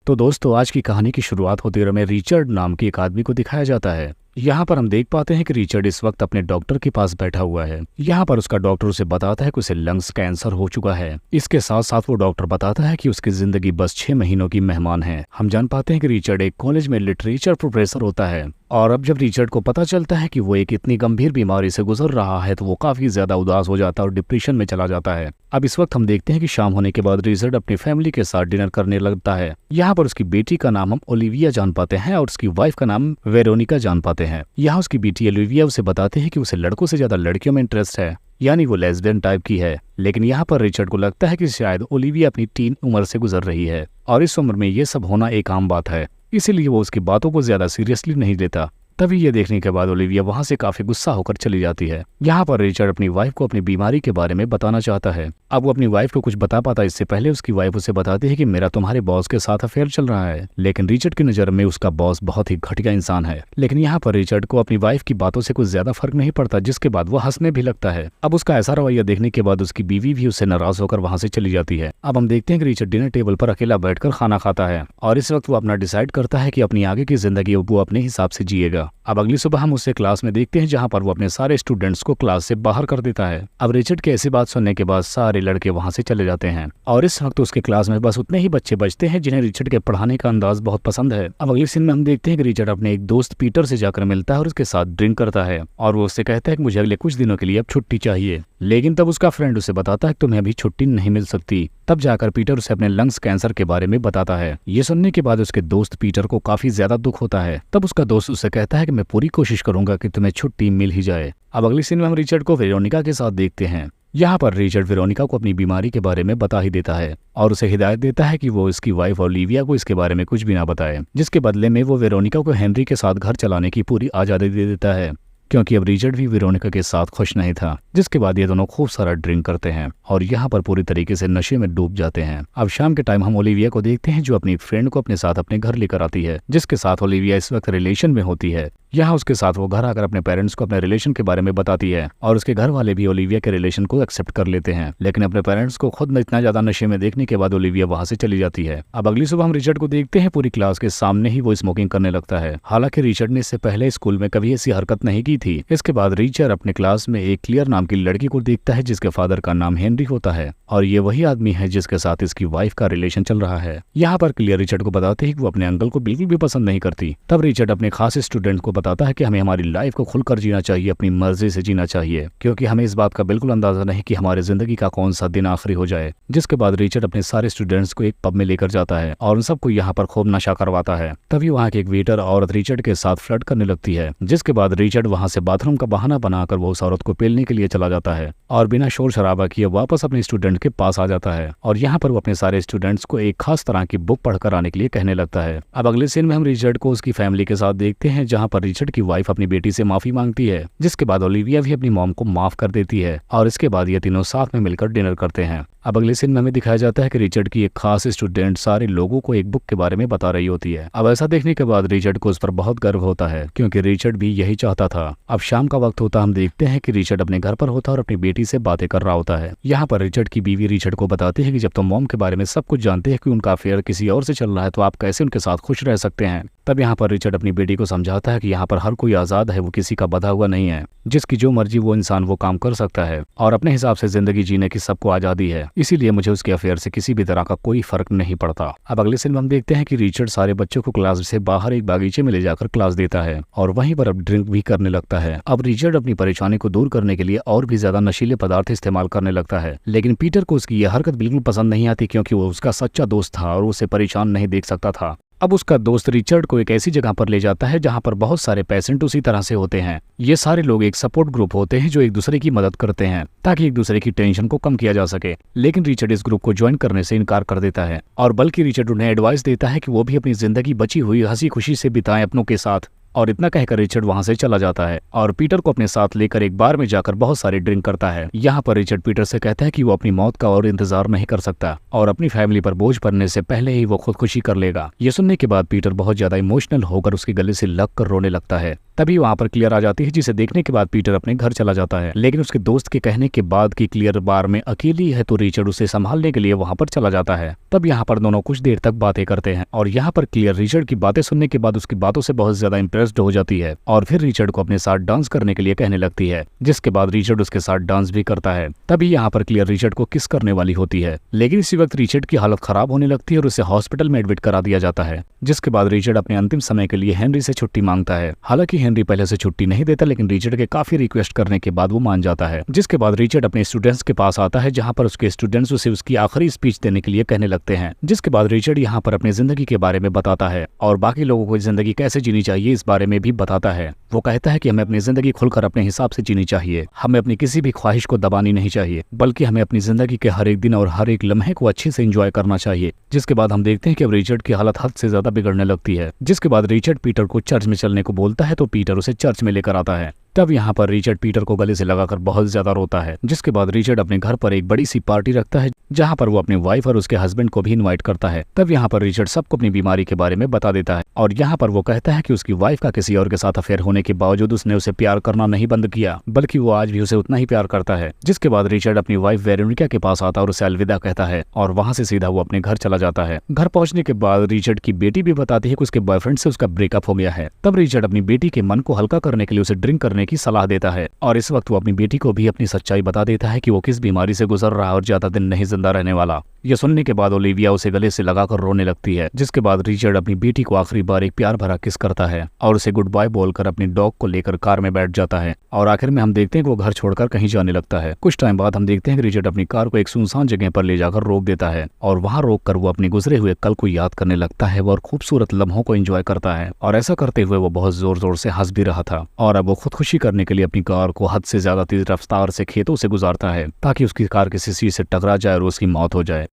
तो दोस्तों, आज की कहानी की शुरुआत होते हुए हमें रिचर्ड नाम के एक आदमी को दिखाया जाता है। यहाँ पर हम देख पाते हैं कि रिचर्ड इस वक्त अपने डॉक्टर के पास बैठा हुआ है। यहाँ पर उसका डॉक्टर उसे बताता है कि उसे लंग्स कैंसर हो चुका है। इसके साथ साथ वो डॉक्टर बताता है कि उसकी जिंदगी बस 6 महीनों की मेहमान है। हम जान पाते हैं कि रिचर्ड एक कॉलेज में लिटरेचर प्रोफेसर होता है और अब जब रिचर्ड को पता चलता है कि वो एक इतनी गंभीर बीमारी से गुजर रहा है तो वो काफी ज्यादा उदास हो जाता है और डिप्रेशन में चला जाता है। अब इस वक्त हम देखते हैं कि शाम होने के बाद रिचर्ड अपनी फैमिली के साथ डिनर करने लगता है। यहाँ पर उसकी बेटी का नाम हम ओलिविया जान पाते हैं और उसकी वाइफ का नाम वेरोनिका जान पाते हैं। यहाँ उसकी बेटी ओलिविया उसे बताते हैं कि उसे लड़कों से ज्यादा लड़कियों में इंटरेस्ट है, यानी वो लेस्बियन टाइप की है। लेकिन यहाँ पर रिचर्ड को लगता है कि शायद ओलिविया अपनी टीन उम्र से गुजर रही है और इस उम्र में ये सब होना एक आम बात है, इसीलिए वो उसकी बातों को ज्यादा सीरियसली नहीं लेता। तभी ये देखने के बाद ओलिविया वहां से काफी गुस्सा होकर चली जाती है। यहाँ पर रिचर्ड अपनी वाइफ को अपनी बीमारी के बारे में बताना चाहता है। अब वो अपनी वाइफ को कुछ बता पाता इससे पहले उसकी वाइफ उसे बताती है कि मेरा तुम्हारे बॉस के साथ अफेयर चल रहा है। लेकिन रिचर्ड की नजर में उसका बॉस बहुत ही घटिया इंसान है। लेकिन यहाँ पर रिचर्ड को अपनी वाइफ की बातों से कुछ ज्यादा फर्क नहीं पड़ता, जिसके बाद वो हंसने भी लगता है। अब उसका ऐसा रवैया देखने के बाद उसकी बीवी भी उससे नाराज होकर वहां से चली जाती है। अब हम देखते हैं कि रिचर्ड डिनर टेबल पर अकेला बैठकर खाना खाता है और इस वक्त वो अपना डिसाइड करता है कि अपनी आगे की जिंदगी वो अपने हिसाब से जिएगा। अब अगली सुबह हम उसे क्लास में देखते हैं जहां पर वो अपने सारे स्टूडेंट्स को क्लास से बाहर कर देता है। अब रिचर्ड की ऐसी बात सुनने के बाद सारे लड़के वहां से चले जाते हैं और इस वक्त उसके क्लास में बस उतने ही बच्चे बचते हैं जिन्हें रिचर्ड के पढ़ाने का अंदाज बहुत पसंद है। अब अगले सीन में हम देखते हैं कि रिचर्ड अपने एक दोस्त पीटर से जाकर मिलता है और उसके साथ ड्रिंक करता है और वो उससे कहता है कि मुझे अगले कुछ दिनों के लिए अब छुट्टी चाहिए। लेकिन तब उसका फ्रेंड उसे बताता है कि तुम्हें अभी छुट्टी नहीं मिल सकती। तब जाकर पीटर उसे अपने लंग्स कैंसर के बारे में बताता है। ये सुनने के बाद उसके दोस्त पीटर को काफी ज्यादा दुख होता है। तब उसका दोस्त उसे कहता है कि मैं पूरी कोशिश करूंगा कि तुम्हें छुट्टी मिल ही जाए। अब अगली सीन में हम रिचर्ड को वेरोनिका के साथ देखते हैं। यहाँ पर रिचर्ड वेरोनिका को अपनी बीमारी के बारे में बता ही देता है और उसे हिदायत देता है कि वो इसकी वाइफ ओलिविया को इसके बारे में कुछ भी ना बताए, जिसके बदले में वो वेरोनिका को हेनरी के साथ घर चलाने की पूरी आजादी दे देता है, क्योंकि अब रिचर्ड भी वेरोनिका के साथ खुश नहीं था। जिसके बाद ये दोनों खूब सारा ड्रिंक करते हैं और यहाँ पर पूरी तरीके से नशे में डूब जाते हैं। अब शाम के टाइम हम ओलिविया को देखते हैं जो अपनी फ्रेंड को अपने साथ अपने घर लेकर आती है, जिसके साथ ओलिविया इस वक्त रिलेशन में होती है। यहाँ उसके साथ वो घर आकर अपने पेरेंट्स को अपने रिलेशन के बारे में बताती है और उसके घर वाले भी ओलिविया के रिलेशन को एक्सेप्ट कर लेते हैं। लेकिन अपने पेरेंट्स को खुद इतना ज्यादा नशे में देखने के बाद ओलिविया वहां से चली जाती है। अब अगली सुबह हम रिचर्ड को देखते हैं पूरी क्लास के सामने ही वो स्मोकिंग करने लगता है। हालांकि रिचर्ड ने इससे पहले स्कूल में कभी ऐसी हरकत नहीं की थी। इसके बाद रिचर्ड अपने क्लास में एक क्लियर नाम की लड़की को देखता है जिसके फादर का नाम हेनरी होता है और ये वही आदमी है जिसके साथ इसकी वाइफ का रिलेशन चल रहा है। यहाँ पर क्लियर रिचर्ड को बताते हैं कि वो अपने अंकल को बिल्कुल भी पसंद नहीं करती। तब रिचर्ड अपने खास स्टूडेंट को बताता है कि हमें हमारी लाइफ को खुलकर जीना चाहिए, अपनी मर्जी से जीना चाहिए, क्योंकि हमें इस बात का बिल्कुल अंदाजा नहीं कि हमारी जिंदगी का कौन सा दिन आखिरी हो जाए। जिसके बाद रिचर्ड अपने सारे स्टूडेंट्स को एक पब में लेकर जाता है और उन सबको यहाँ पर खूब नशा करवाता है। तभी वहाँ के एक वेटर औरत रिचर्ड के साथ फ्लर्ट करने लगती है, जिसके बाद रिचर्ड वहाँ से बाथरूम का बहाना बनाकर वो उस औरत को पेलने के लिए चला जाता है और बिना शोर शराबा किए वापस अपने स्टूडेंट के पास आ जाता है और यहाँ पर वो अपने सारे स्टूडेंट्स को एक खास तरह की बुक पढ़कर आने के लिए कहने लगता है। अब अगले सीन में हम रिचर्ड को उसकी फैमिली के साथ देखते हैं जहाँ पर रिचर्ड की वाइफ अपनी बेटी से माफी मांगती है, जिसके बाद ओलिविया भी अपनी मॉम को माफ कर देती है और इसके बाद ये तीनों साथ में मिलकर डिनर करते हैं। अब अगले सीन में हमें दिखाया जाता है कि रिचर्ड की एक खास स्टूडेंट सारे लोगों को एक बुक के बारे में बता रही होती है। अब ऐसा देखने के बाद रिचर्ड को उस पर बहुत गर्व होता है, क्योंकि रिचर्ड भी यही चाहता था। अब शाम का वक्त होता हम देखते हैं कि रिचर्ड अपने घर पर होता है और अपनी बेटी से बातें कर रहा होता है। यहाँ पर रिचर्ड की बीवी रिचर्ड को बताती है कि जब तुम मॉम के बारे में सब कुछ जानते हैं कि उनका अफेयर किसी और से चल रहा है तो आप कैसे उनके साथ खुश रह सकते हैं। तब यहाँ पर रिचर्ड अपनी बेटी को समझाता है कि यहाँ पर हर कोई आजाद है, वो किसी का बंधा हुआ नहीं है, जिसकी जो मर्जी वो इंसान वो काम कर सकता है और अपने हिसाब से जिंदगी जीने की सबको आजादी है, इसीलिए मुझे उसके अफेयर से किसी भी तरह का कोई फर्क नहीं पड़ता। अब अगले सीन में हम देखते हैं कि रिचर्ड सारे बच्चों को क्लास से बाहर एक बागीचे में ले जाकर क्लास देता है और वहीं पर अब ड्रिंक भी करने लगता है। अब रिचर्ड अपनी परेशानी को दूर करने के लिए और भी ज्यादा नशीले पदार्थ इस्तेमाल करने लगता है, लेकिन पीटर को उसकी यह हरकत बिल्कुल पसंद नहीं आती, क्योंकि वो उसका सच्चा दोस्त था और उसे परेशान नहीं देख सकता था। अब उसका दोस्त रिचर्ड को एक ऐसी जगह पर ले जाता है जहां पर बहुत सारे पेशेंट उसी तरह से होते हैं। ये सारे लोग एक सपोर्ट ग्रुप होते हैं जो एक दूसरे की मदद करते हैं ताकि एक दूसरे की टेंशन को कम किया जा सके। लेकिन रिचर्ड इस ग्रुप को ज्वाइन करने से इनकार कर देता है और बल्कि रिचर्ड उन्हें एडवाइस देता है कि वो भी अपनी जिंदगी बची हुई हंसी खुशी से बिताएं अपनों के साथ। और इतना कहकर रिचर्ड वहां से चला जाता है और पीटर को अपने साथ लेकर एक बार में जाकर बहुत सारे ड्रिंक करता है। यहाँ पर रिचर्ड पीटर से कहता है कि वो अपनी मौत का और इंतजार नहीं कर सकता और अपनी फैमिली पर बोझ पड़ने से पहले ही वो खुदकुशी कर लेगा। ये सुनने के बाद पीटर बहुत ज्यादा इमोशनल होकर उसके गले से लग कर रोने लगता है तभी वहाँ पर क्लियर आ जाती है, जिसे देखने के बाद पीटर अपने घर चला जाता है। लेकिन उसके दोस्त के कहने के बाद कि क्लियर बार में अकेली है तो रिचर्ड उसे संभालने के लिए वहाँ पर चला जाता है। तब यहाँ पर दोनों कुछ देर तक बातें करते हैं और यहाँ पर क्लियर रिचर्ड की बातें सुनने के बाद उसकी बातों से बहुत ज्यादा इंप्रेस्ड हो जाती है और फिर रिचर्ड को अपने साथ डांस करने के लिए कहने लगती है, जिसके बाद रिचर्ड उसके साथ डांस भी करता है। तभी यहाँ पर क्लियर रिचर्ड को किस करने वाली होती है, लेकिन इसी वक्त रिचर्ड की हालत खराब होने लगती है और उसे हॉस्पिटल में एडमिट करा दिया जाता है। जिसके बाद रिचर्ड अपने अंतिम समय के लिए हेनरी से छुट्टी मांगता है। हालांकि हेनरी पहले से छुट्टी नहीं देता, लेकिन रिचर्ड के काफी रिक्वेस्ट करने के बाद वो मान जाता है। जिसके बाद रिचर्ड अपने स्टूडेंट्स के पास आता है, जहाँ पर उसके स्टूडेंट्स उसे उसकी आखिरी स्पीच देने के लिए कहने लगते हैं। जिसके बाद रिचर्ड यहाँ पर अपनी जिंदगी के बारे में बताता है और बाकी लोगों को जिंदगी कैसे जीनी चाहिए इस बारे में भी बताता है। वो कहता है कि हमें अपनी जिंदगी खुलकर अपने हिसाब से जीनी चाहिए, हमें अपनी किसी भी ख्वाहिश को दबानी नहीं चाहिए, बल्कि हमें अपनी जिंदगी के हर एक दिन और हर एक लम्हे को अच्छे से एंजॉय करना चाहिए। जिसके बाद हम देखते हैं कि अब रिचर्ड की हालत हद से ज्यादा बिगड़ने लगती है। जिसके बाद रिचर्ड पीटर को चर्च में चलने को बोलता है तो पीटर उसे चर्च में लेकर आता है। तब यहाँ पर रिचर्ड पीटर को गले से लगाकर बहुत ज्यादा रोता है। जिसके बाद रिचर्ड अपने घर पर एक बड़ी सी पार्टी रखता है, जहाँ पर वो अपनी वाइफ और उसके हस्बैंड को भी इनवाइट करता है। तब यहाँ पर रिचर्ड सबको अपनी बीमारी के बारे में बता देता है और यहाँ पर वो कहता है कि उसकी वाइफ का किसी और के साथ अफेयर होने के बावजूद उसने उसे प्यार करना नहीं बंद किया, बल्कि वो आज भी उसे उतना ही प्यार करता है। जिसके बाद रिचर्ड अपनी वाइफ वेरोनिका के पास आता और उसे अलविदा कहता है और वहाँ से सीधा वो अपने घर चला जाता है। घर पहुंचने के बाद रिचर्ड की बेटी भी बताती है कि उसके बॉयफ्रेंड से उसका ब्रेकअप हो गया है। तब रिचर्ड अपनी बेटी के मन को हल्का करने के लिए उसे ड्रिंक करने की सलाह देता है और इस वक्त वो अपनी बेटी को भी अपनी सच्चाई बता देता है कि वो किस बीमारी से गुजर रहा है और ज्यादा दिन नहीं जिंदा रहने वाला। ये सुनने के बाद ओलिविया उसे गले से लगाकर रोने लगती है। जिसके बाद रिचर्ड अपनी बेटी को आखिरी बार एक प्यार भरा किस करता है और उसे गुड बाय बोलकर अपनी डॉग को लेकर कार में बैठ जाता है और आखिर में हम देखते हैं कि वो घर छोड़कर कहीं जाने लगता है। कुछ टाइम बाद हम देखते हैं कि रिचर्ड अपनी कार को एक सुनसान जगह पर ले जाकर रोक देता है और वहाँ रोककर वो अपने गुजरे हुए कल को याद करने लगता है और खूबसूरत लम्हों को एंजॉय करता है। और ऐसा करते हुए वो बहुत जोर जोर से हंस भी रहा था और अब वो खुदकुशी करने के लिए अपनी कार को हद से ज्यादा तेज रफ्तार से खेतों से गुजारता है ताकि उसकी कार किसी चीज से टकरा जाए और उसकी मौत हो जाए।